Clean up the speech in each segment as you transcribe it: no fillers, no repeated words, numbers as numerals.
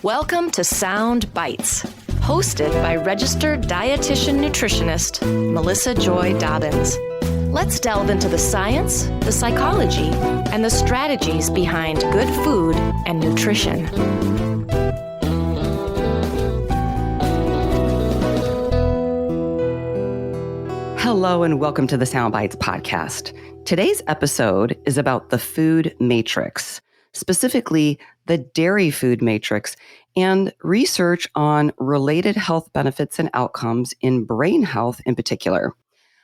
Welcome to Sound Bites, hosted by registered dietitian nutritionist Melissa Joy Dobbins. Let's delve into the science, the psychology, and the strategies behind good food and nutrition. Hello and welcome to the Sound Bites podcast. Today's episode is about the food matrix, specifically the dairy food matrix, and research on related health benefits and outcomes in brain health in particular.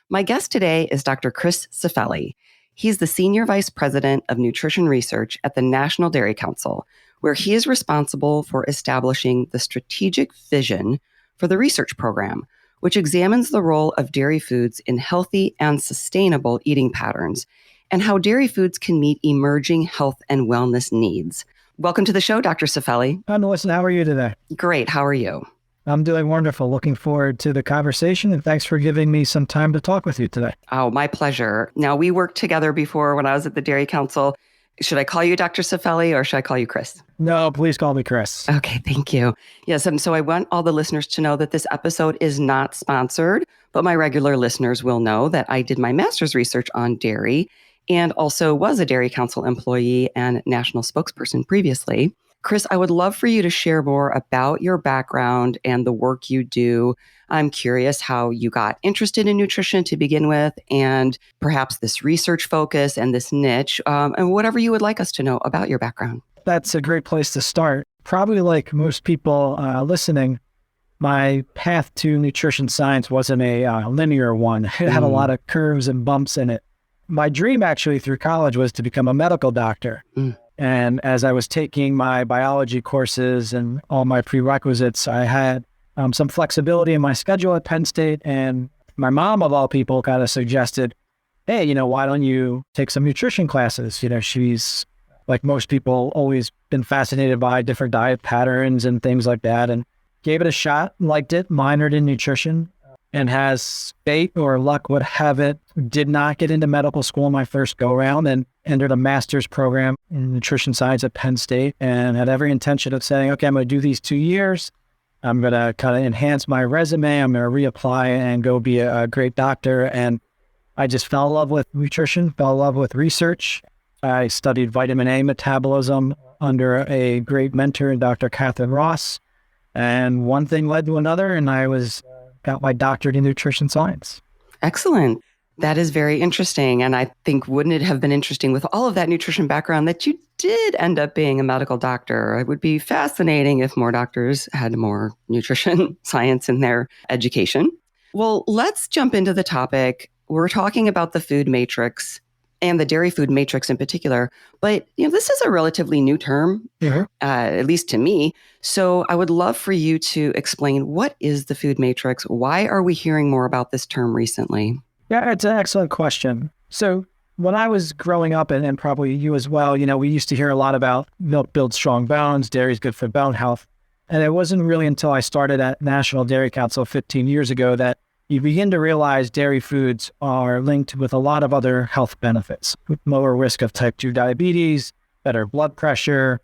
My guest today is Dr. Chris Cifelli. He's the Senior Vice President of Nutrition Research at the National Dairy Council, where he is responsible for establishing the strategic vision for the research program, which examines the role of dairy foods in healthy and sustainable eating patterns and how dairy foods can meet emerging health and wellness needs. Welcome to the show, Dr. Cifelli. Hi, Melissa. How are you today? Great. How are you? I'm doing wonderful. Looking forward to the conversation, and thanks for giving me some time to talk with you today. Oh, my pleasure. Now, we worked together before when I was at the Dairy Council. Should I call you Dr. Cifelli or should I call you Chris? No, please call me Chris. Okay, thank you. Yes, and so I want all the listeners to know that this episode is not sponsored, but my regular listeners will know that I did my master's research on dairy and also was a Dairy Council employee and national spokesperson previously. Chris, I would love for you to share more about your background and the work you do. I'm curious how you got interested in nutrition to begin with, and perhaps this research focus and this niche, and whatever you would like us to know about your background. That's a great place to start. Probably like most people listening, my path to nutrition science wasn't a linear one. It had a lot of curves and bumps in it. My dream actually through college was to become a medical doctor. And as I was taking my biology courses and all my prerequisites, I had some flexibility in my schedule at Penn State. And my mom, of all people, kind of suggested, hey, why don't you take some nutrition classes? She's, like most people, always been fascinated by different diet patterns and things like that, and gave it a shot, liked it, minored in nutrition, and has fate or luck would have it, did not get into medical school in my first go-round and entered a master's program in nutrition science at Penn State, and had every intention of saying, okay, I'm going to do these 2 years. I'm going to kind of enhance my resume. I'm going to reapply and go be a great doctor. And I just fell in love with nutrition, fell in love with research. I studied vitamin A metabolism under a great mentor, Dr. Catherine Ross. And one thing led to another, and I got my doctorate in nutrition science. Excellent. That is very interesting. And I think, wouldn't it have been interesting with all of that nutrition background that you did end up being a medical doctor? It would be fascinating if more doctors had more nutrition science in their education. Well, let's jump into the topic. We're talking about the food matrix and the dairy food matrix in particular. But this is a relatively new term, at least to me. So I would love for you to explain, what is the food matrix? Why are we hearing more about this term recently? Yeah, it's an excellent question. So when I was growing up, and probably you as well, we used to hear a lot about milk builds strong bones, dairy is good for bone health. And it wasn't really until I started at National Dairy Council 15 years ago that you begin to realize dairy foods are linked with a lot of other health benefits, lower risk of type 2 diabetes, better blood pressure,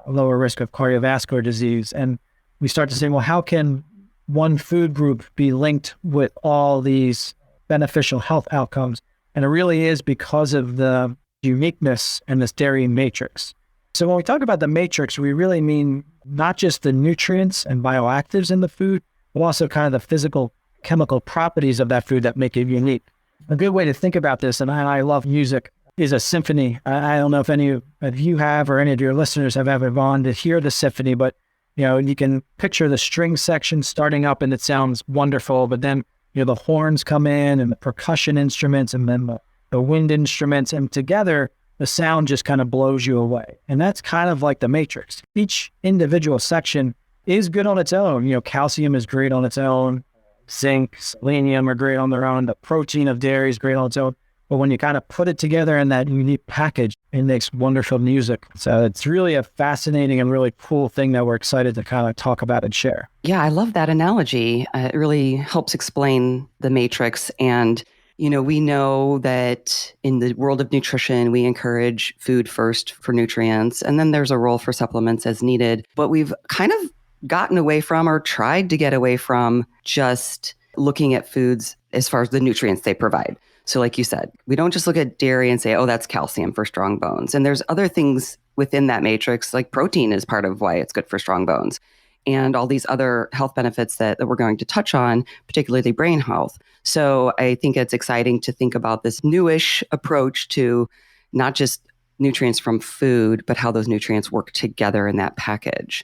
lower risk of cardiovascular disease. And we start to say, well, how can one food group be linked with all these beneficial health outcomes? And it really is because of the uniqueness in this dairy matrix. So when we talk about the matrix, we really mean not just the nutrients and bioactives in the food, but also kind of the physical chemical properties of that food that make it unique. A good way to think about this, and I love music, is a symphony. I don't know if any of you have or any of your listeners have ever gone to hear the symphony, but you can picture the string section starting up and it sounds wonderful, but then the horns come in and the percussion instruments and then the wind instruments, and together the sound just kind of blows you away. And that's kind of like the matrix. Each individual section is good on its own. Calcium is great on its own. Zinc, selenium are great on their own. The protein of dairy is great on its own. But when you kind of put it together in that unique package, it makes wonderful music. So it's really a fascinating and really cool thing that we're excited to kind of talk about and share. Yeah, I love that analogy. It really helps explain the matrix. And We know that in the world of nutrition, we encourage food first for nutrients, and then there's a role for supplements as needed. But we've kind of gotten away from, or tried to get away from, just looking at foods as far as the nutrients they provide. So like you said, we don't just look at dairy and say, oh, that's calcium for strong bones. And there's other things within that matrix, like protein is part of why it's good for strong bones, and all these other health benefits that we're going to touch on, particularly brain health. So I think it's exciting to think about this newish approach to not just nutrients from food, but how those nutrients work together in that package.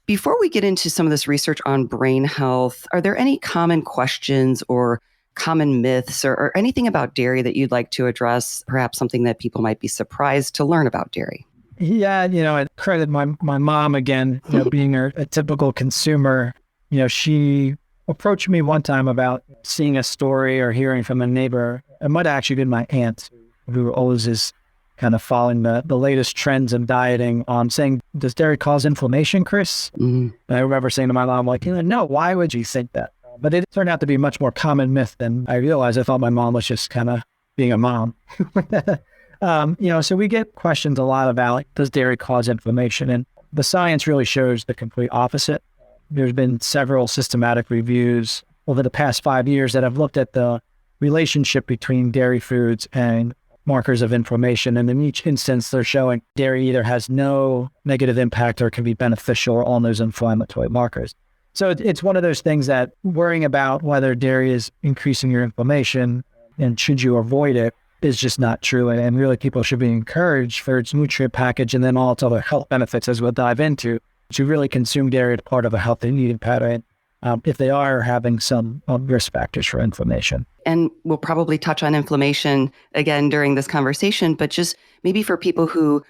Before we get into some of this research on brain health, are there any common questions or common myths or anything about dairy that you'd like to address? Perhaps something that people might be surprised to learn about dairy? Yeah, I credit my mom again, being a typical consumer. She approached me one time about seeing a story or hearing from a neighbor. It might have actually been my aunt, who always is kind of following the latest trends in dieting, saying, does dairy cause inflammation, Chris? Mm-hmm. And I remember saying to my mom, like, no, why would you think that? But it turned out to be a much more common myth than I realized. I thought my mom was just kind of being a mom. So we get questions a lot about, like, does dairy cause inflammation? And the science really shows the complete opposite. There's been several systematic reviews over the past 5 years that have looked at the relationship between dairy foods and markers of inflammation. And in each instance, they're showing dairy either has no negative impact or can be beneficial on those inflammatory markers. So it's one of those things that worrying about whether dairy is increasing your inflammation and should you avoid it is just not true. And really, people should be encouraged for its nutrient package and then all its other health benefits, as we'll dive into, to really consume dairy as part of a healthy eating pattern if they are having some risk factors for inflammation. And we'll probably touch on inflammation again during this conversation, but just maybe for people who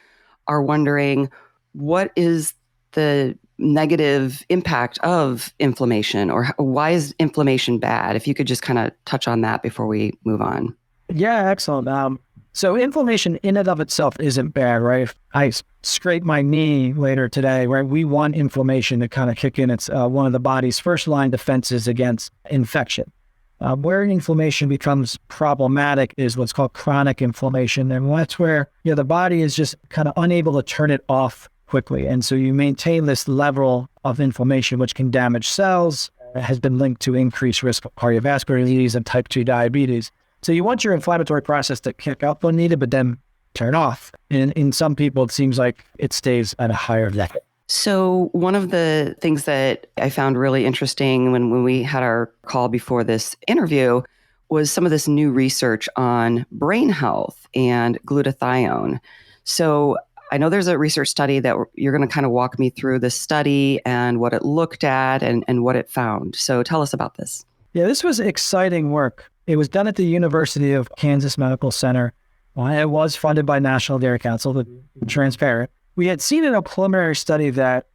are wondering, what is the negative impact of inflammation, or why is inflammation bad? If you could just kind of touch on that before we move on. Yeah, excellent. So inflammation in and of itself isn't bad, right? If I scrape my knee later today, right, we want inflammation to kind of kick in. It's one of the body's first line defenses against infection. Where inflammation becomes problematic is what's called chronic inflammation. And that's where the body is just kind of unable to turn it off quickly. And so you maintain this level of inflammation, which can damage cells, has been linked to increased risk of cardiovascular disease and type 2 diabetes. So you want your inflammatory process to kick up when needed, but then turn off. And in some people, it seems like it stays at a higher level. So one of the things that I found really interesting when we had our call before this interview was some of this new research on brain health and glutathione. So I know there's a research study that you're going to kind of walk me through this study and what it looked at and what it found. So tell us about this. Yeah, this was exciting work. It was done at the University of Kansas Medical Center. It was funded by National Dairy Council, to be transparent. We had seen in a preliminary study that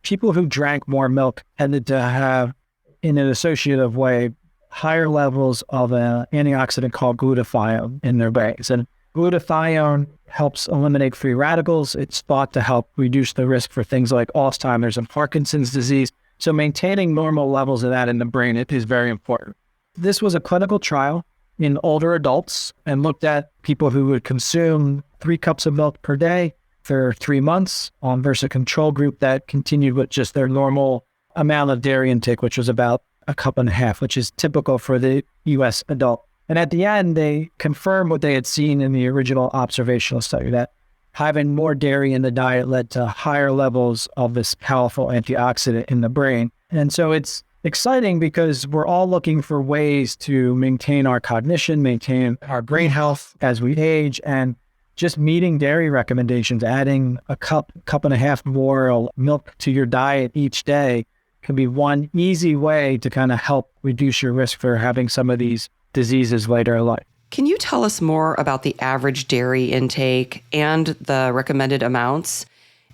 people who drank more milk tended to have, in an associative way, higher levels of an antioxidant called glutathione in their brains. And glutathione helps eliminate free radicals. It's thought to help reduce the risk for things like Alzheimer's and Parkinson's disease. So maintaining normal levels of that in the brain is very important. This was a clinical trial in older adults and looked at people who would consume 3 cups of milk per day for 3 months versus a control group that continued with just their normal amount of dairy intake, which was about 1.5 cups, which is typical for the U.S. adult. And at the end, they confirmed what they had seen in the original observational study, that having more dairy in the diet led to higher levels of this powerful antioxidant in the brain. And so it's exciting because we're all looking for ways to maintain our cognition, maintain our brain health as we age, and just meeting dairy recommendations, adding a cup and a half more milk to your diet each day can be one easy way to kind of help reduce your risk for having some of these diseases later in life. Can you tell us more about the average dairy intake and the recommended amounts,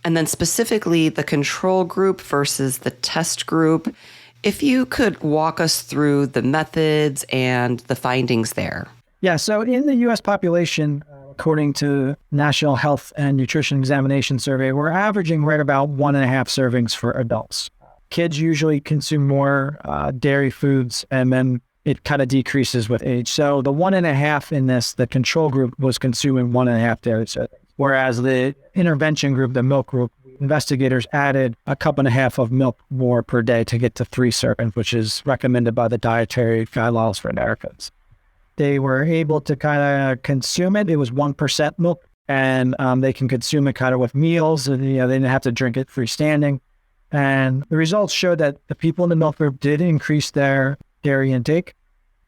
and then specifically the control group versus the test group? If you could walk us through the methods and the findings there. Yeah, so in the U.S. population, according to National Health and Nutrition Examination Survey, we're averaging right about 1.5 servings for adults. Kids usually consume more dairy foods, and then it kind of decreases with age. So the 1.5 in this, the control group was consuming 1.5 dairy servings, whereas the intervention group, the milk group, investigators added 1.5 cups of milk more per day to get to 3 servings, which is recommended by the dietary guidelines for Americans. They were able to kind of consume it. It was 1% milk, and they can consume it kind of with meals, and they didn't have to drink it freestanding. And the results showed that the people in the milk group did increase their dairy intake,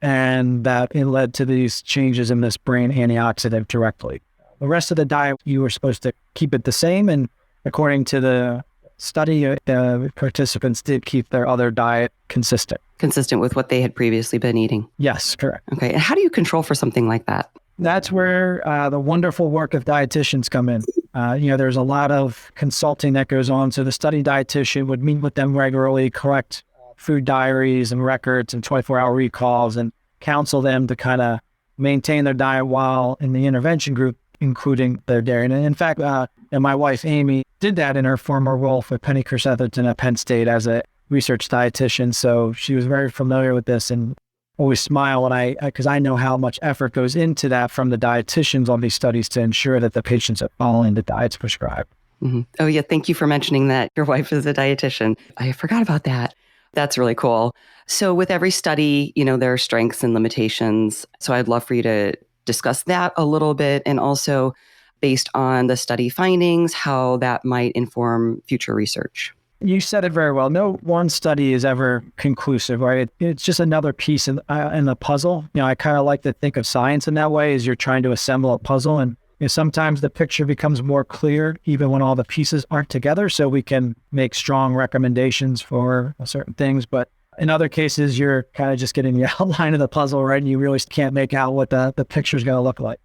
and that it led to these changes in this brain antioxidant directly. The rest of the diet, you were supposed to keep it the same, and according to the study, the participants did keep their other diet consistent. Consistent with what they had previously been eating? Yes, correct. Okay, and how do you control for something like that? That's where the wonderful work of dietitians come in. There's a lot of consulting that goes on. So the study dietitian would meet with them regularly, collect food diaries and records and 24-hour recalls, and counsel them to kind of maintain their diet while in the intervention group, including their dairy. And in fact, and my wife, Amy, did that in her former role for Penny Chris-Etherton at Penn State as a research dietitian. So she was very familiar with this and always smile when because I know how much effort goes into that from the dietitians on these studies to ensure that the patients are following the diets prescribed. Mm-hmm. Oh yeah, thank you for mentioning that your wife is a dietitian. I forgot about that. That's really cool. So with every study, there are strengths and limitations. So I'd love for you to discuss that a little bit, and also based on the study findings, how that might inform future research. You said it very well. No one study is ever conclusive, right? It's just another piece in the puzzle. I kind of like to think of science in that way, as you're trying to assemble a puzzle. And sometimes the picture becomes more clear even when all the pieces aren't together, so we can make strong recommendations for certain things. But in other cases, you're kind of just getting the outline of the puzzle, right? And you really can't make out what the picture is going to look like.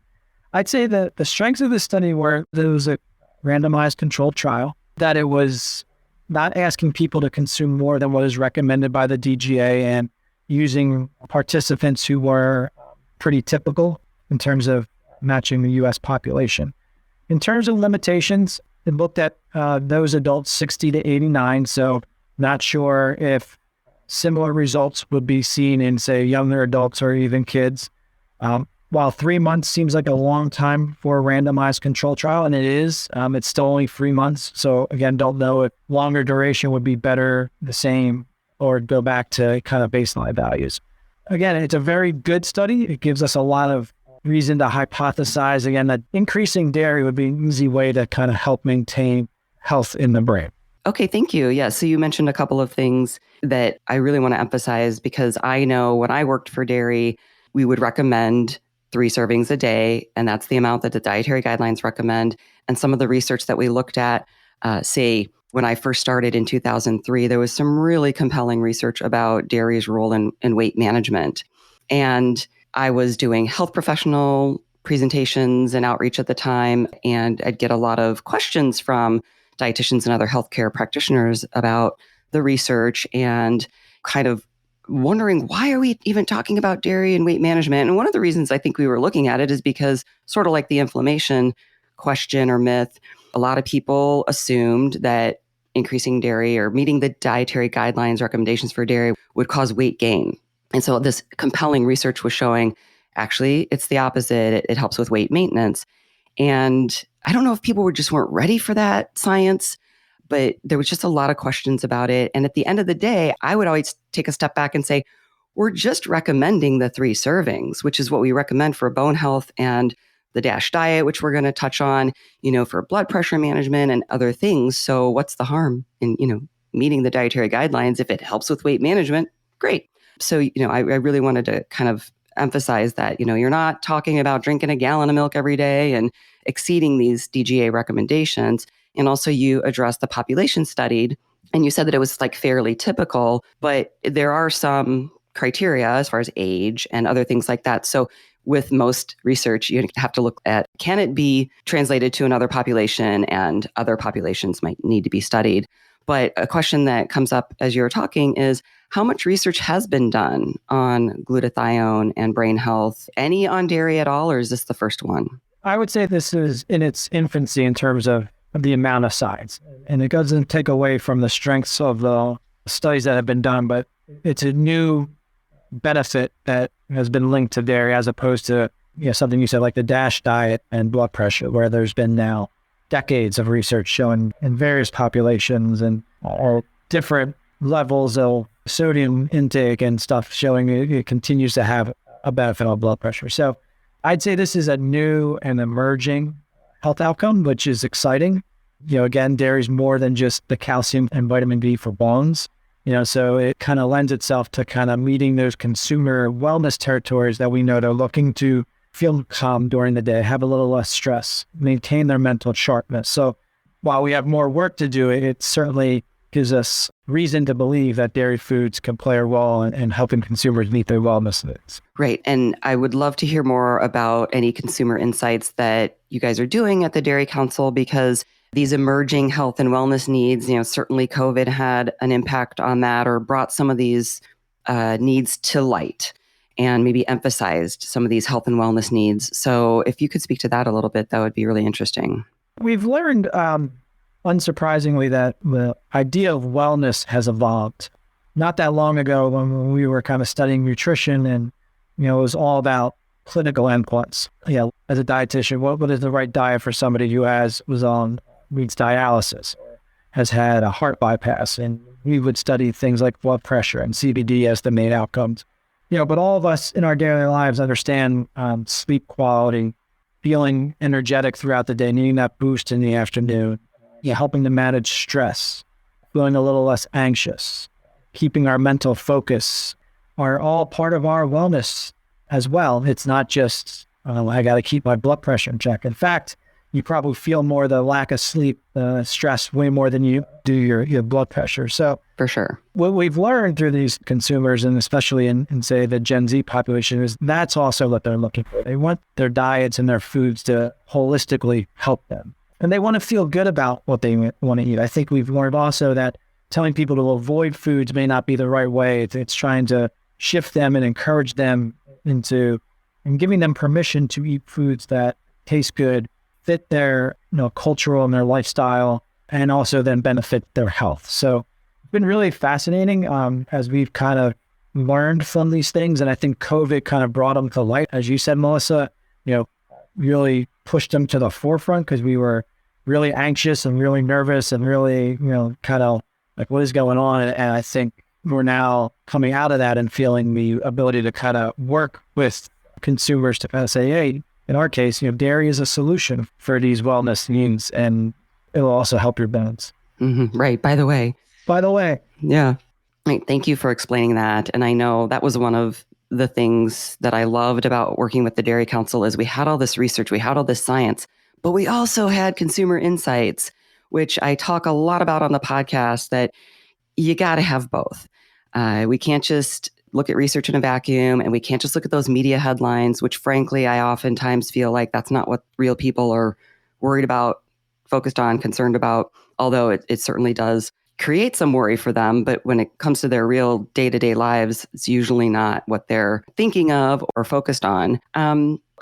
I'd say that the strengths of the study were there was a randomized controlled trial, that it was not asking people to consume more than what is recommended by the DGA, and using participants who were pretty typical in terms of matching the U.S. population. In terms of limitations, it looked at those adults 60 to 89, so not sure if similar results would be seen in, say, younger adults or even kids. While 3 months seems like a long time for a randomized control trial, and it is, it's still only 3 months. So again, don't know if longer duration would be better, the same, or go back to kind of baseline values. Again, it's a very good study. It gives us a lot of reason to hypothesize, again, that increasing dairy would be an easy way to kind of help maintain health in the brain. Okay, thank you. Yeah, so you mentioned a couple of things that I really want to emphasize, because I know when I worked for dairy, we would recommend 3 servings a day, and that's the amount that the dietary guidelines recommend. And some of the research that we looked at, say, when I first started in 2003, there was some really compelling research about dairy's role in weight management. And I was doing health professional presentations and outreach at the time, and I'd get a lot of questions from dietitians and other healthcare practitioners about the research, and kind of wondering, why are we even talking about dairy and weight management? And one of the reasons I think we were looking at it is because, sort of like the inflammation question or myth, a lot of people assumed that increasing dairy or meeting the dietary guidelines recommendations for dairy would cause weight gain. And so this compelling research was showing, actually, it's the opposite. It helps with weight maintenance. And I don't know if people weren't ready for that science, but there was just a lot of questions about it. And at the end of the day, I would always take a step back and say, we're just recommending the 3 servings, which is what we recommend for bone health and the DASH diet, which we're going to touch on, for blood pressure management and other things. So what's the harm in, meeting the dietary guidelines? If it helps with weight management, great. So, I really wanted to kind of emphasize that, you're not talking about drinking a gallon of milk every day and exceeding these DGA recommendations. And also you addressed the population studied, and you said that it was like fairly typical, but there are some criteria as far as age and other things like that. So with most research, you have to look at, can it be translated to another population, and other populations might need to be studied. But a question that comes up as you're talking is, how much research has been done on glutathione and brain health? Any on dairy at all, or is this the first one? I would say this is in its infancy in terms of the amount of science. And it doesn't take away from the strengths of the studies that have been done, but it's a new benefit that has been linked to dairy as opposed to something you said like the DASH diet and blood pressure, where there's been now decades of research showing in various populations and all different levels of sodium intake and stuff showing it continues to have a benefit on blood pressure. So I'd say this is a new and emerging health outcome, which is exciting. Again, dairy is more than just the calcium and vitamin D for bones. So it kind of lends itself to kind of meeting those consumer wellness territories that we know they're looking to feel calm during the day, have a little less stress, maintain their mental sharpness. So while we have more work to do, it certainly gives us reason to believe that dairy foods can play a role in helping consumers meet their wellness needs. Great. And I would love to hear more about any consumer insights that you guys are doing at the Dairy Council, because these emerging health and wellness needs, certainly COVID had an impact on that or brought some of these needs to light and maybe emphasized some of these health and wellness needs. So if you could speak to that a little bit, that would be really interesting. We've learned, unsurprisingly, that the idea of wellness has evolved. Not that long ago when we were kind of studying nutrition and, it was all about clinical endpoints. As a dietitian, what is the right diet for somebody who needs dialysis or has had a heart bypass? And we would study things like blood pressure and CBD as the main outcomes. But all of us in our daily lives understand sleep quality, feeling energetic throughout the day, needing that boost in the afternoon, helping to manage stress, feeling a little less anxious, keeping our mental focus are all part of our wellness as well. It's not just, I got to keep my blood pressure in check. In fact, you probably feel more the lack of sleep, stress way more than you do your blood pressure. So for sure, what we've learned through these consumers, and especially in say the Gen Z population, is that's also what they're looking for. They want their diets and their foods to holistically help them. And they want to feel good about what they want to eat. I think we've learned also that telling people to avoid foods may not be the right way. It's trying to shift them and encourage them and giving them permission to eat foods that taste good, fit their cultural and their lifestyle, and also then benefit their health. So it's been really fascinating as we've kind of learned from these things. And I think COVID kind of brought them to light. As you said, Melissa, really pushed them to the forefront because we were really anxious and really nervous and really, kind of like, what is going on? And I think we're now coming out of that and feeling the ability to kind of work with consumers to kind of say, hey, in our case, dairy is a solution for these wellness needs, and it'll also help your bones. Mm-hmm. Right. By the way. Yeah. Right. Thank you for explaining that. And I know that was one of the things that I loved about working with the Dairy Council is we had all this research, we had all this science, but we also had consumer insights, which I talk a lot about on the podcast, that you got to have both. We can't just look at research in a vacuum, and we can't just look at those media headlines, which frankly, I oftentimes feel like that's not what real people are worried about, focused on, concerned about, although it certainly does create some worry for them. But when it comes to their real day-to-day lives, it's usually not what they're thinking of or focused on.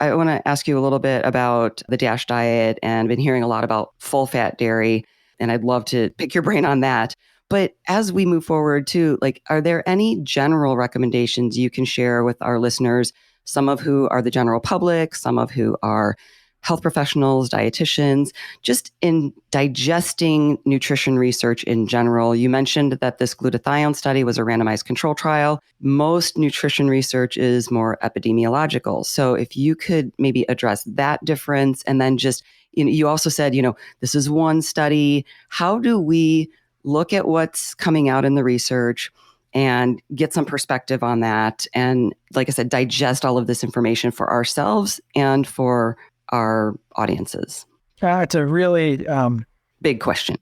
I want to ask you a little bit about the DASH diet, and been hearing a lot about full-fat dairy, and I'd love to pick your brain on that. But as we move forward too, are there any general recommendations you can share with our listeners, some of who are the general public, some of who are health professionals, dietitians, just in digesting nutrition research in general? You mentioned that this glutathione study was a randomized control trial. Most nutrition research is more epidemiological. So if you could maybe address that difference, and then just, you also said, this is one study. How do we look at what's coming out in the research and get some perspective on that? And like I said, digest all of this information for ourselves and for our audiences. It's a really big question.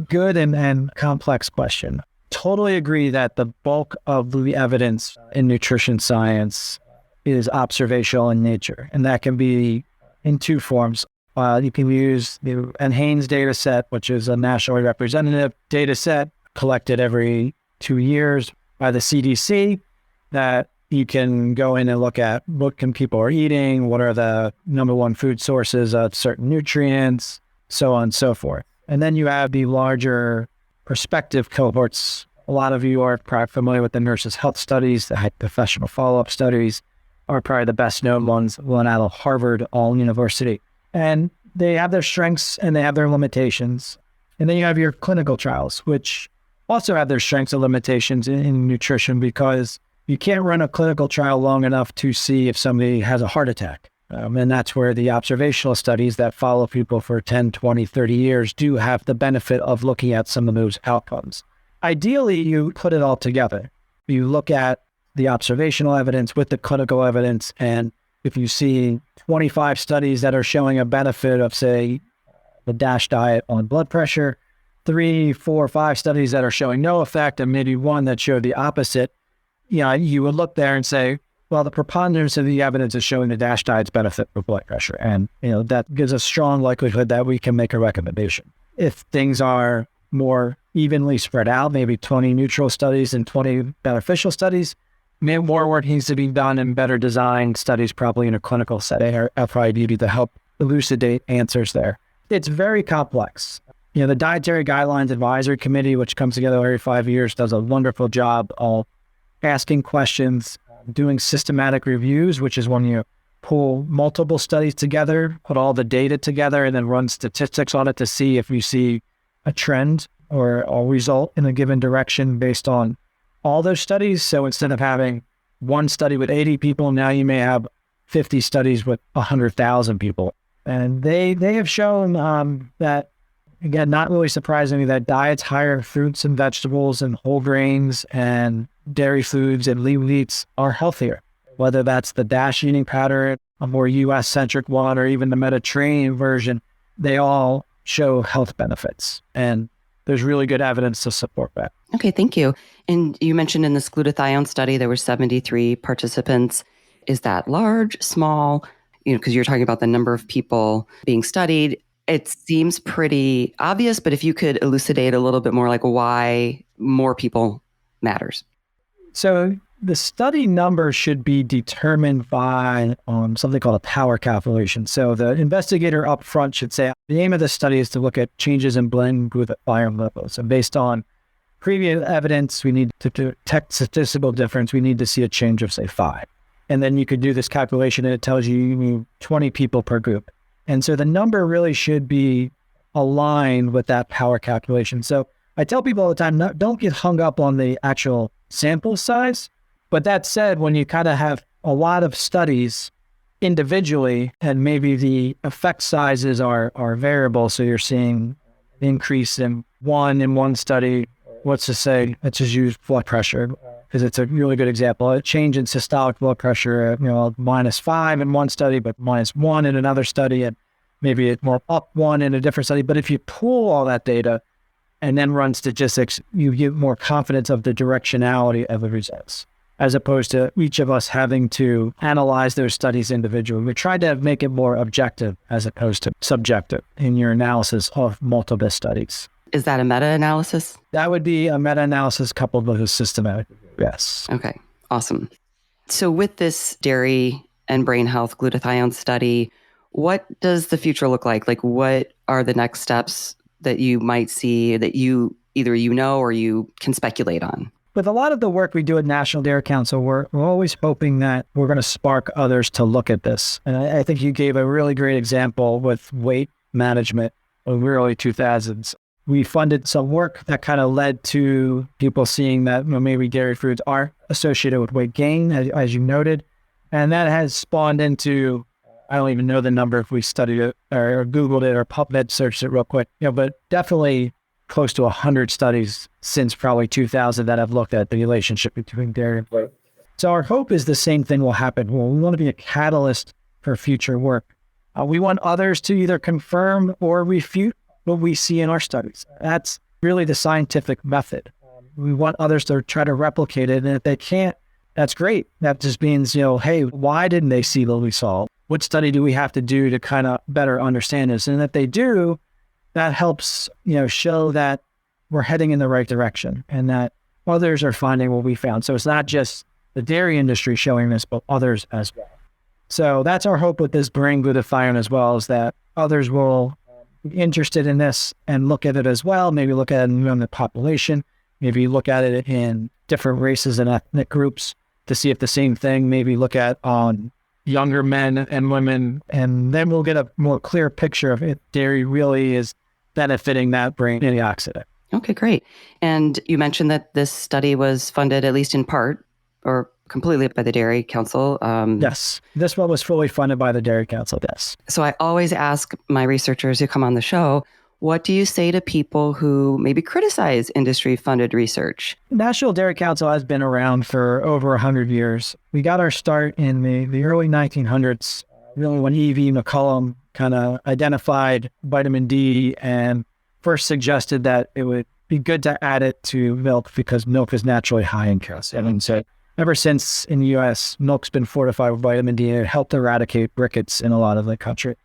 good and complex question. Totally agree that the bulk of the evidence in nutrition science is observational in nature, and that can be in two forms. You can use the NHANES data set, which is a nationally representative data set collected every 2 years by the CDC, that you can go in and look at what can people are eating, what are the number one food sources of certain nutrients, so on and so forth. And then you have the larger perspective cohorts A lot of you are probably familiar with the nurses' health studies, the high professional follow-up studies are probably the best known ones, one out of Harvard, all university. And they have their strengths and they have their limitations. And then you have your clinical trials, which also have their strengths and limitations in nutrition, because you can't run a clinical trial long enough to see if somebody has a heart attack. And that's where the observational studies that follow people for 10, 20, 30 years do have the benefit of looking at some of those outcomes. Ideally, you put it all together. You look at the observational evidence with the clinical evidence, and if you see 25 studies that are showing a benefit of, say, the DASH diet on blood pressure, 3, 4, 5 studies that are showing no effect, and maybe one that showed the opposite, you would look there and say, well, the preponderance of the evidence is showing the DASH diet's benefit for blood pressure. And, that gives a strong likelihood that we can make a recommendation. If things are more evenly spread out, maybe 20 neutral studies and 20 beneficial studies, more work needs to be done and better designed studies probably in a clinical setting or FID to help elucidate answers there. It's very complex. The Dietary Guidelines Advisory Committee, which comes together every 5 years, does a wonderful job of asking questions, doing systematic reviews, which is when you pull multiple studies together, put all the data together, and then run statistics on it to see if you see a trend or a result in a given direction based on all those studies. So instead of having one study with 80 people, now you may have 50 studies with 100,000 people. And they have shown that, again, not really surprisingly, that diets higher in fruits and vegetables and whole grains and dairy foods and lean meats are healthier. Whether that's the DASH eating pattern, a more US-centric one, or even the Mediterranean version, they all show health benefits. And there's really good evidence to support that. Okay, thank you. And you mentioned in this glutathione study, there were 73 participants. Is that large, small? Because you're talking about the number of people being studied. It seems pretty obvious, but if you could elucidate a little bit more, like why more people matters. So the study number should be determined by something called a power calculation. So the investigator up front should say, the aim of the study is to look at changes in blend glutathione levels. And based on previous evidence, we need to detect statistical difference. We need to see a change of, say, 5. And then you could do this calculation and it tells you need 20 people per group. And so the number really should be aligned with that power calculation. So I tell people all the time, don't get hung up on the actual sample size. But that said, when you kind of have a lot of studies individually, and maybe the effect sizes are variable, so you're seeing an increase in one study, let's just use blood pressure, because it's a really good example. A change in systolic blood pressure, -5 in one study, but -1 in another study, and maybe it's more up 1 in a different study. But if you pull all that data and then run statistics, you get more confidence of the directionality of the results, as opposed to each of us having to analyze those studies individually. We tried to make it more objective as opposed to subjective in your analysis of multiple studies. Is that a meta-analysis? That would be a meta-analysis coupled with a systematic review, yes. Okay, awesome. So with this dairy and brain health glutathione study, what does the future look like? Like, what are the next steps that you might see that you either or you can speculate on? With a lot of the work we do at National Dairy Council, we're always hoping that we're going to spark others to look at this. And I think you gave a really great example with weight management in the early 2000s. We funded some work that kind of led to people seeing that maybe dairy foods are associated with weight gain, as you noted. And that has spawned into, I don't even know the number if we studied it or Googled it or PubMed searched it real quick, but definitely close to 100 studies since probably 2000 that have looked at the relationship between dairy and weight. So our hope is the same thing will happen. Well, we want to be a catalyst for future work. We want others to either confirm or refute what we see in our studies. That's really the scientific method. We want others to try to replicate it. And if they can't, that's great. That just means, hey, why didn't they see what we saw? What study do we have to do to kind of better understand this? And if they do, that helps, show that we're heading in the right direction and that others are finding what we found. So it's not just the dairy industry showing this, but others as well. So that's our hope with this brain glutathione as well, is that others will be interested in this and look at it as well, maybe look at it in the population, maybe look at it in different races and ethnic groups to see if the same thing, maybe look at on younger men and women, and then we'll get a more clear picture of if dairy really is benefiting that brain antioxidant. Okay, great. And you mentioned that this study was funded at least in part or completely by the Dairy Council. Yes, this one was fully funded by the Dairy Council, yes. So I always ask my researchers who come on the show, what do you say to people who maybe criticize industry-funded research? National Dairy Council has been around for over 100 years. We got our start in the early 1900s, really when E.V. McCollum kind of identified vitamin D and first suggested that it would be good to add it to milk because milk is naturally high in calcium. And so ever since in the U.S., milk's been fortified with vitamin D, and it helped eradicate rickets in a lot of the country.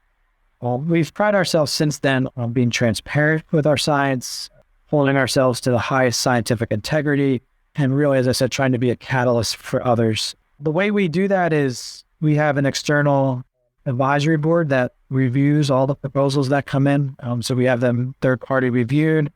We've prided ourselves since then on being transparent with our science, holding ourselves to the highest scientific integrity, and really, as I said, trying to be a catalyst for others. The way we do that is we have an external advisory board that reviews all the proposals that come in. So we have them third-party reviewed.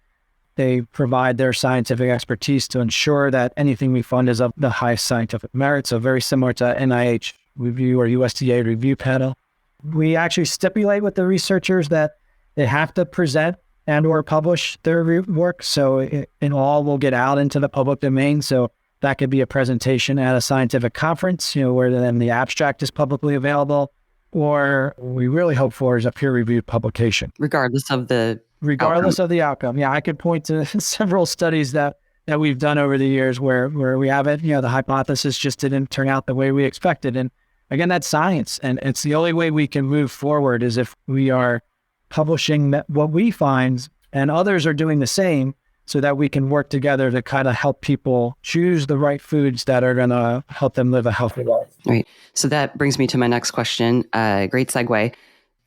They provide their scientific expertise to ensure that anything we fund is of the highest scientific merit. So very similar to NIH review or USDA review panel. We actually stipulate with the researchers that they have to present and or publish their work. So in all will get out into the public domain. So that could be a presentation at a scientific conference, where then the abstract is publicly available, or we really hope for is a peer-reviewed publication. Regardless of the outcome. Yeah, I could point to several studies that we've done over the years where we have it, the hypothesis just didn't turn out the way we expected. And again, that's science. And it's the only way we can move forward is if we are publishing what we find and others are doing the same, so that we can work together to kind of help people choose the right foods that are going to help them live a healthy life. Right. So that brings me to my next question. Great segue.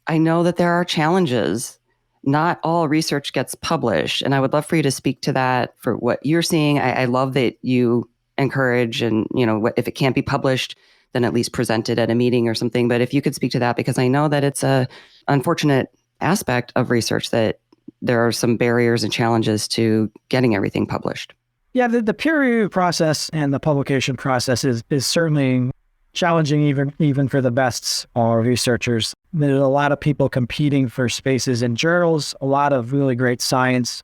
I know that there are challenges. Not all research gets published. And I would love for you to speak to that for what you're seeing. I love that you encourage and, if it can't be published, then at least present it at a meeting or something. But if you could speak to that, because I know that it's a unfortunate aspect of research that there are some barriers and challenges to getting everything published. Yeah, the peer review process and the publication process is certainly challenging even for the best researchers. There's a lot of people competing for spaces in journals, a lot of really great science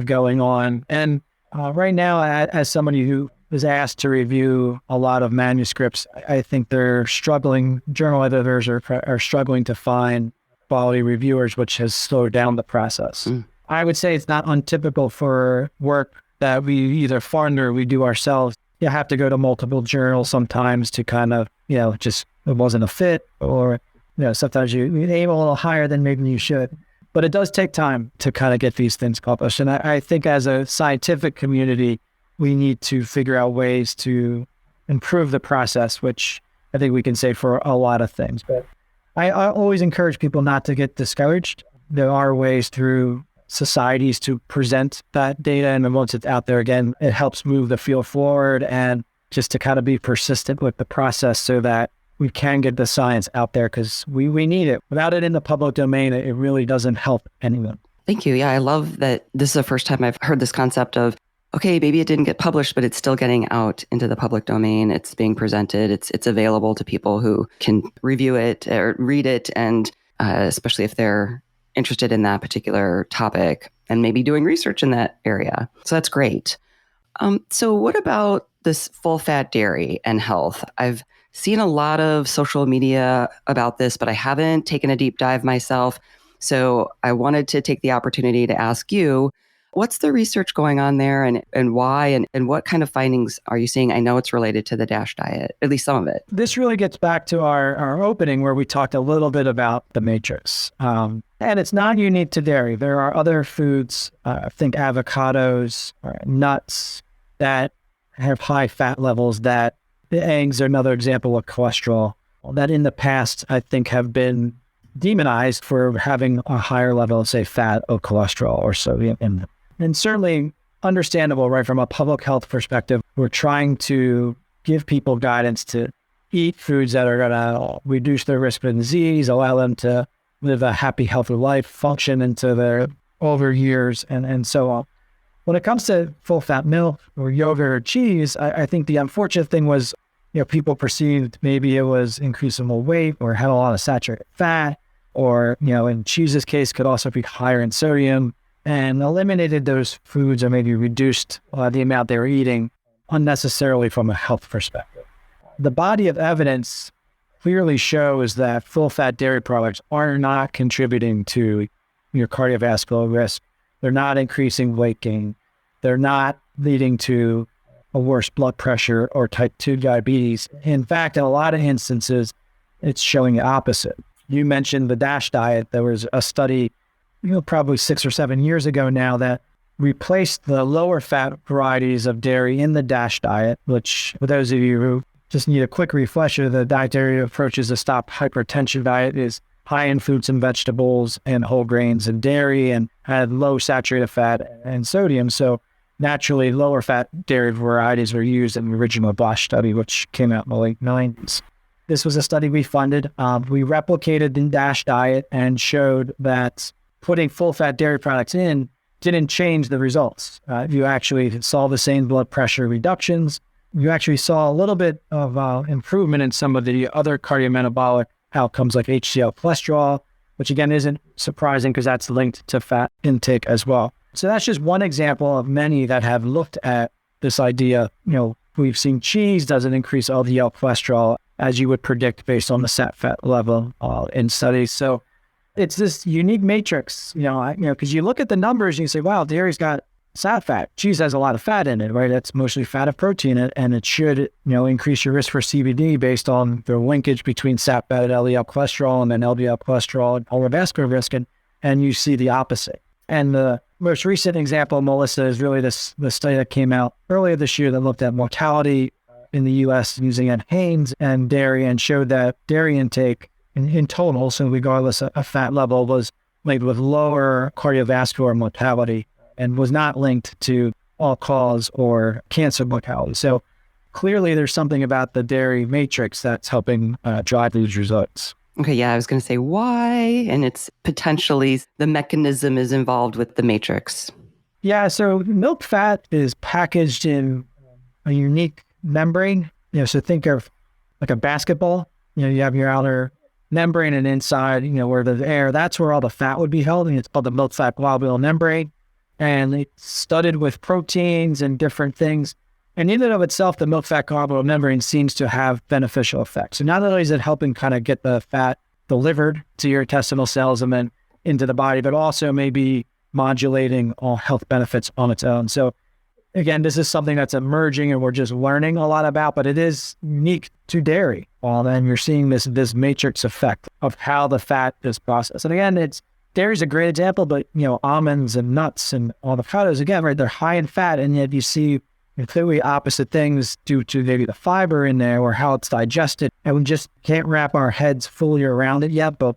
going on. And right now, as somebody who is asked to review a lot of manuscripts, I think they're struggling, journal editors are struggling to find quality reviewers, which has slowed down the process. I would say it's not untypical for work that we either fund or we do ourselves. You have to go to multiple journals sometimes to kind of, just it wasn't a fit, or, sometimes you aim a little higher than maybe you should. But it does take time to kind of get these things published. And I think as a scientific community, we need to figure out ways to improve the process, which I think we can say for a lot of things. But I always encourage people not to get discouraged. There are ways through societies to present that data. And once it's out there, again, it helps move the field forward, and just to kind of be persistent with the process so that we can get the science out there, because we need it. Without it in the public domain, it really doesn't help anyone. Thank you. Yeah, I love that this is the first time I've heard this concept of, okay, maybe it didn't get published, but it's still getting out into the public domain. It's being presented. It's available to people who can review it or read it, and especially if they're interested in that particular topic and maybe doing research in that area. So that's great. So what about this full-fat dairy and health? I've seen a lot of social media about this, but I haven't taken a deep dive myself. So I wanted to take the opportunity to ask you, what's the research going on there, and why, and what kind of findings are you seeing? I know it's related to the DASH diet, at least some of it. This really gets back to our opening where we talked a little bit about the matrix. And it's not unique to dairy. There are other foods, I think avocados, nuts, that have high fat levels, that the eggs are another example of cholesterol, that in the past, I think have been demonized for having a higher level of, say, fat or cholesterol or sodium in them. And certainly understandable, right? From a public health perspective, we're trying to give people guidance to eat foods that are going to reduce their risk of disease, allow them to live a happy, healthy life, function into their older years, and so on. When it comes to full fat milk or yogurt or cheese, I think the unfortunate thing was, people perceived maybe it was increasing weight or had a lot of saturated fat, or, in cheese's case, could also be higher in sodium, and eliminated those foods or maybe reduced the amount they were eating unnecessarily from a health perspective. The body of evidence clearly shows that full-fat dairy products are not contributing to your cardiovascular risk. They're not increasing weight gain. They're not leading to a worse blood pressure or type 2 diabetes. In fact, in a lot of instances, it's showing the opposite. You mentioned the DASH diet. There was a study, probably 6 or 7 years ago now, that replaced the lower fat varieties of dairy in the DASH diet, which, for those of you who just need a quick refresher, the dietary approaches to stop hypertension diet is high in fruits and vegetables and whole grains and dairy, and had low saturated fat and sodium. So naturally, lower fat dairy varieties were used in the original DASH study, which came out in the late 90s. This was a study we funded. We replicated the DASH diet and showed that putting full-fat dairy products in didn't change the results. You actually saw the same blood pressure reductions. You actually saw a little bit of improvement in some of the other cardiometabolic outcomes like HDL cholesterol, which again isn't surprising because that's linked to fat intake as well. So that's just one example of many that have looked at this idea. We've seen cheese doesn't increase LDL cholesterol as you would predict based on the fat level in studies. So it's this unique matrix, because you look at the numbers and you say, wow, dairy's got sat fat. Cheese has a lot of fat in it, right? That's mostly fat of protein, and it should, increase your risk for CVD based on the linkage between sat fat and LDL cholesterol, and then LDL cholesterol and cardiovascular risk, and you see the opposite. And the most recent example, Melissa, is really the study that came out earlier this year that looked at mortality in the U.S. using NHANES and dairy, and showed that dairy intake in total, so regardless of fat level, was linked with lower cardiovascular mortality and was not linked to all-cause or cancer mortality. So clearly there's something about the dairy matrix that's helping drive these results. Okay, yeah, I was going to say why, and it's potentially the mechanism is involved with the matrix. Yeah, so milk fat is packaged in a unique membrane. So think of like a basketball. You have your outer membrane, and inside, where there's air, that's where all the fat would be held, and it's called the milk fat globule membrane. And it's studded with proteins and different things. And in and of itself, the milk fat globule membrane seems to have beneficial effects. So not only is it helping kind of get the fat delivered to your intestinal cells and then into the body, but also maybe modulating all health benefits on its own. So again, this is something that's emerging and we're just learning a lot about, but it is unique to dairy. And you're seeing this matrix effect of how the fat is processed. And again, dairy's a great example, but almonds and nuts and avocados, again, right, they're high in fat, and yet you see clearly opposite things due to maybe the fiber in there or how it's digested. And we just can't wrap our heads fully around it yet, but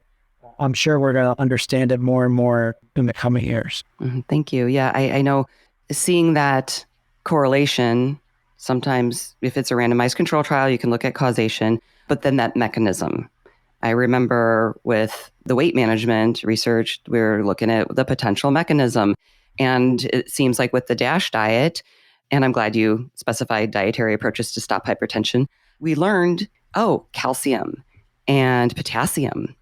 I'm sure we're going to understand it more and more in the coming years. Thank you. Yeah, I know seeing that correlation, sometimes if it's a randomized control trial, you can look at causation, but then that mechanism. I remember with the weight management research, we were looking at the potential mechanism. And it seems like with the DASH diet, and I'm glad you specified dietary approaches to stop hypertension, we learned, calcium and potassium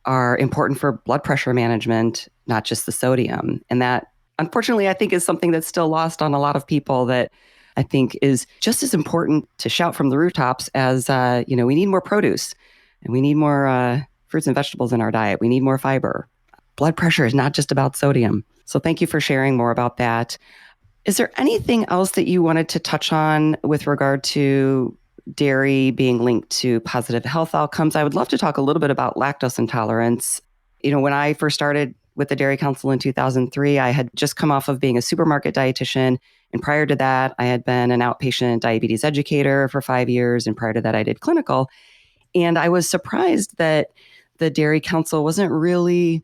are important for blood pressure management, not just the sodium. And that, unfortunately, I think is something that's still lost on a lot of people, that I think is just as important to shout from the rooftops as, we need more produce. And we need more fruits and vegetables in our diet. We need more fiber. Blood pressure is not just about sodium. So thank you for sharing more about that. Is there anything else that you wanted to touch on with regard to dairy being linked to positive health outcomes? I would love to talk a little bit about lactose intolerance. When I first started with the Dairy Council in 2003, I had just come off of being a supermarket dietitian. And prior to that, I had been an outpatient diabetes educator for 5 years. And prior to that, I did clinical. And I was surprised that the Dairy Council wasn't really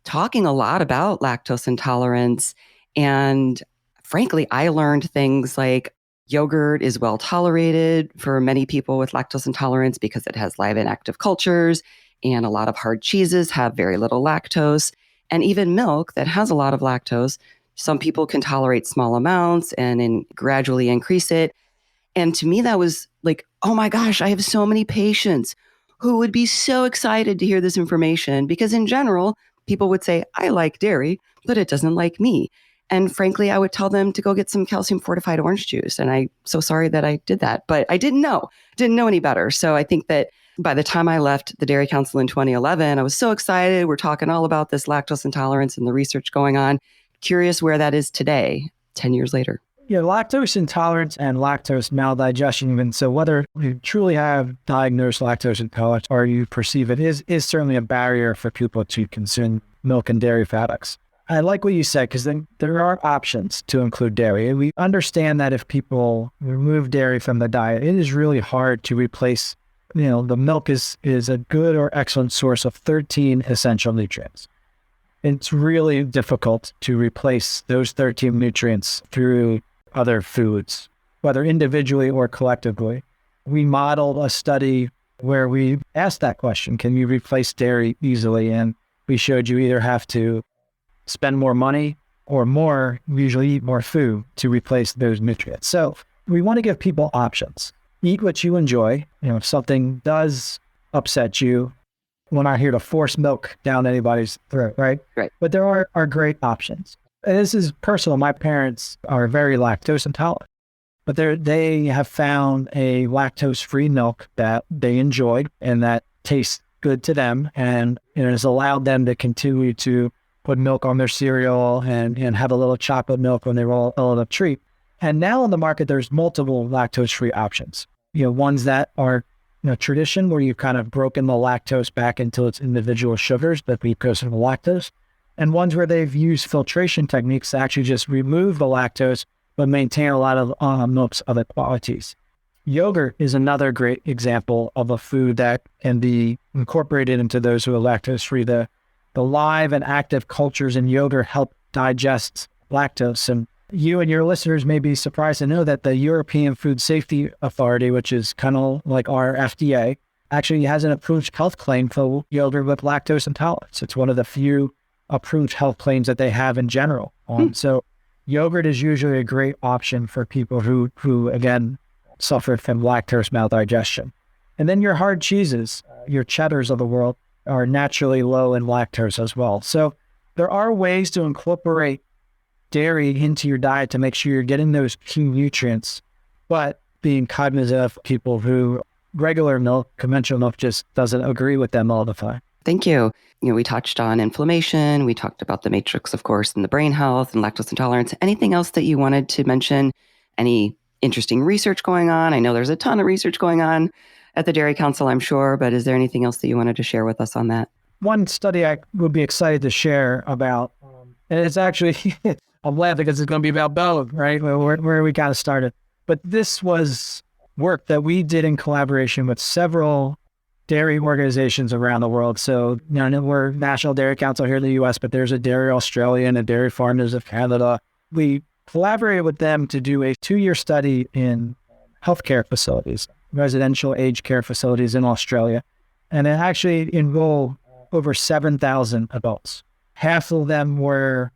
talking a lot about lactose intolerance. And frankly, I learned things like yogurt is well tolerated for many people with lactose intolerance because it has live and active cultures, and a lot of hard cheeses have very little lactose. And even milk that has a lot of lactose Some people can tolerate small amounts and gradually increase it. And to me, that was like, oh my gosh, I have so many patients who would be so excited to hear this information, because in general, people would say, I like dairy, but it doesn't like me. And frankly, I would tell them to go get some calcium fortified orange juice. And I'm so sorry that I did that, but I didn't know any better. So I think that by the time I left the Dairy Council in 2011, I was so excited. We're talking all about this lactose intolerance and the research going on. Curious where that is today, 10 years later. Yeah, lactose intolerance and lactose maldigestion, even so, whether you truly have diagnosed lactose intolerance or you perceive it, is certainly a barrier for people to consume milk and dairy products. I like what you said, because then there are options to include dairy. We understand that if people remove dairy from the diet, it is really hard to replace. The milk is a good or excellent source of 13 essential nutrients. It's really difficult to replace those 13 nutrients through other foods, whether individually or collectively. We modeled a study where we asked that question, can you replace dairy easily? And we showed you either have to spend more money or usually eat more food to replace those nutrients. So we want to give people options. Eat what you enjoy. If something does upset you, we're not here to force milk down anybody's throat, right? Right. But there are great options. And this is personal. My parents are very lactose intolerant, but they have found a lactose-free milk that they enjoy and that tastes good to them, and it has allowed them to continue to put milk on their cereal and have a little chocolate milk when they roll a little treat. And now on the market, there's multiple lactose-free options. Ones that are tradition, where you've kind of broken the lactose back into its individual sugars, the glucose and the lactose, and ones where they've used filtration techniques to actually just remove the lactose, but maintain a lot of milk's other qualities. Yogurt is another great example of a food that can be incorporated into those who are lactose-free. The live and active cultures in yogurt help digest lactose. And you and your listeners may be surprised to know that the European Food Safety Authority, which is kind of like our FDA, actually has an approved health claim for yogurt with lactose intolerance. It's one of the few approved health claims that they have in general. So yogurt is usually a great option for people who again, suffer from lactose maldigestion. And then your hard cheeses, your cheddars of the world, are naturally low in lactose as well. So there are ways to incorporate dairy into your diet to make sure you're getting those key nutrients, but being cognizant of people who regular milk, conventional milk, just doesn't agree with them all the time. Thank you. We touched on inflammation. We talked about the matrix, of course, and the brain health and lactose intolerance. Anything else that you wanted to mention? Any interesting research going on? I know there's a ton of research going on at the Dairy Council, I'm sure, but is there anything else that you wanted to share with us on that? One study I would be excited to share about, and it's actually, I'm laughing because it's going to be about both, right? Where we kind of started. But this was work that we did in collaboration with several dairy organizations around the world. So, we're National Dairy Council here in the US, but there's a Dairy Australia and a Dairy Farmers of Canada. We collaborated with them to do a 2-year study in healthcare facilities, residential aged care facilities in Australia. And it actually enrolled over 7,000 adults. Half of them were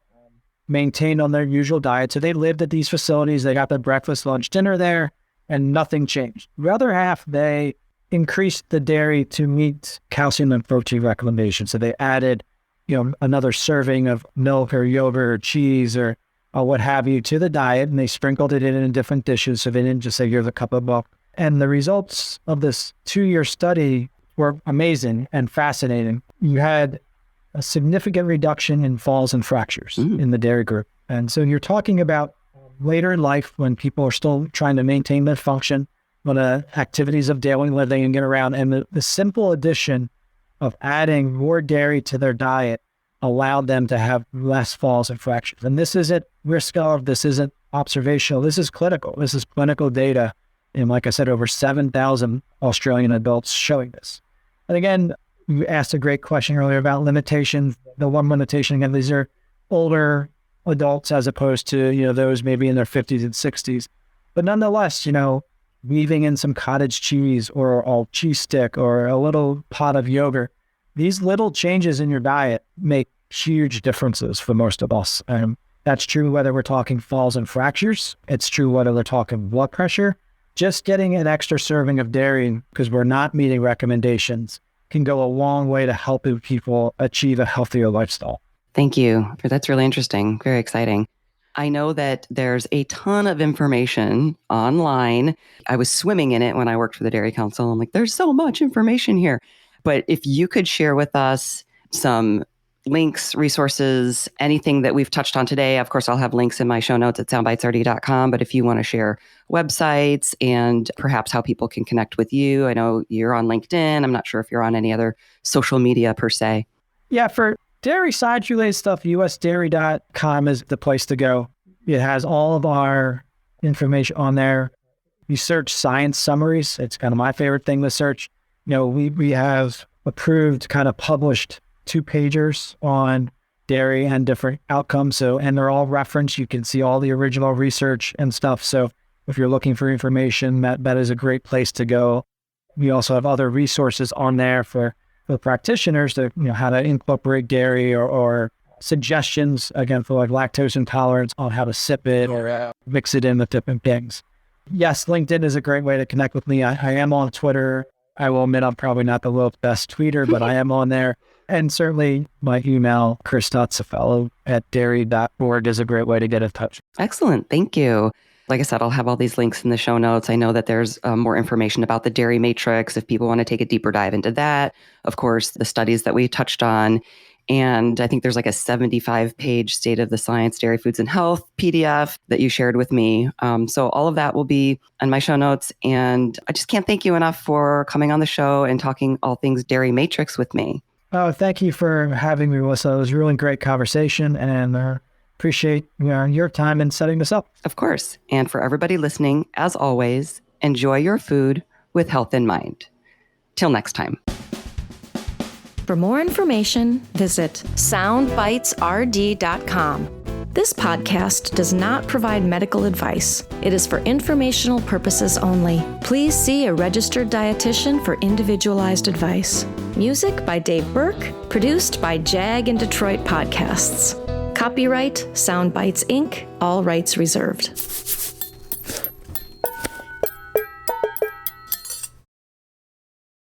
maintained on their usual diet. So they lived at these facilities. They got their breakfast, lunch, dinner there, and nothing changed. The other half, they increased the dairy to meet calcium and protein recommendations. So they added, another serving of milk or yogurt or cheese or what have you to the diet, and they sprinkled it in different dishes. So they didn't just say, here's a cup of milk. And the results of this 2-year study were amazing and fascinating. You had a significant reduction in falls and fractures in the dairy group. And so you're talking about later in life when people are still trying to maintain their function, when activities of daily living and get around. And the simple addition of adding more dairy to their diet allowed them to have less falls and fractures. And this isn't risk of, this isn't observational, this is clinical. This is clinical data. And like I said, over 7,000 Australian adults showing this. And again, you asked a great question earlier about limitations. The one limitation, again, these are older adults as opposed to, those maybe in their 50s and 60s. But nonetheless, weaving in some cottage cheese or a cheese stick or a little pot of yogurt, these little changes in your diet make huge differences for most of us. That's true whether we're talking falls and fractures. It's true whether we're talking blood pressure. Just getting an extra serving of dairy, because we're not meeting recommendations, can go a long way to helping people achieve a healthier lifestyle. Thank you. That's really interesting. Very exciting. I know that there's a ton of information online. I was swimming in it when I worked for the Dairy Council. I'm like, there's so much information here. But if you could share with us some links, resources, anything that we've touched on today, of course, I'll have links in my show notes at soundbitesrd.com. But if you want to share websites and perhaps how people can connect with you, I know you're on LinkedIn. I'm not sure if you're on any other social media per se. Yeah, for dairy science related stuff, usdairy.com is the place to go. It has all of our information on there. You search science summaries. It's kind of my favorite thing to search. We have approved, kind of published 2-pagers on dairy and different outcomes. And they're all referenced. You can see all the original research and stuff. So if you're looking for information, that is a great place to go. We also have other resources on there for practitioners to, how to incorporate dairy or suggestions, again, for like lactose intolerance on how to sip it or mix it in with different things. Yes, LinkedIn is a great way to connect with me. I am on Twitter. I will admit I'm probably not the world's best tweeter, but I am on there. And certainly my email, chris.cifelli@dairy.org is a great way to get in touch. Excellent. Thank you. Like I said, I'll have all these links in the show notes. I know that there's more information about the dairy matrix if people want to take a deeper dive into that. Of course, the studies that we touched on. And I think there's like a 75-page State of the Science Dairy Foods and Health PDF that you shared with me. So all of that will be on my show notes. And I just can't thank you enough for coming on the show and talking all things dairy matrix with me. Oh, thank you for having me, Melissa. It was a really great conversation, and appreciate your time in setting this up. Of course. And for everybody listening, as always, enjoy your food with health in mind. Till next time. For more information, visit soundbitesrd.com. This podcast does not provide medical advice. It is for informational purposes only. Please see a registered dietitian for individualized advice. Music by Dave Burke, produced by Jag and Detroit Podcasts. Copyright Soundbites Inc., all rights reserved.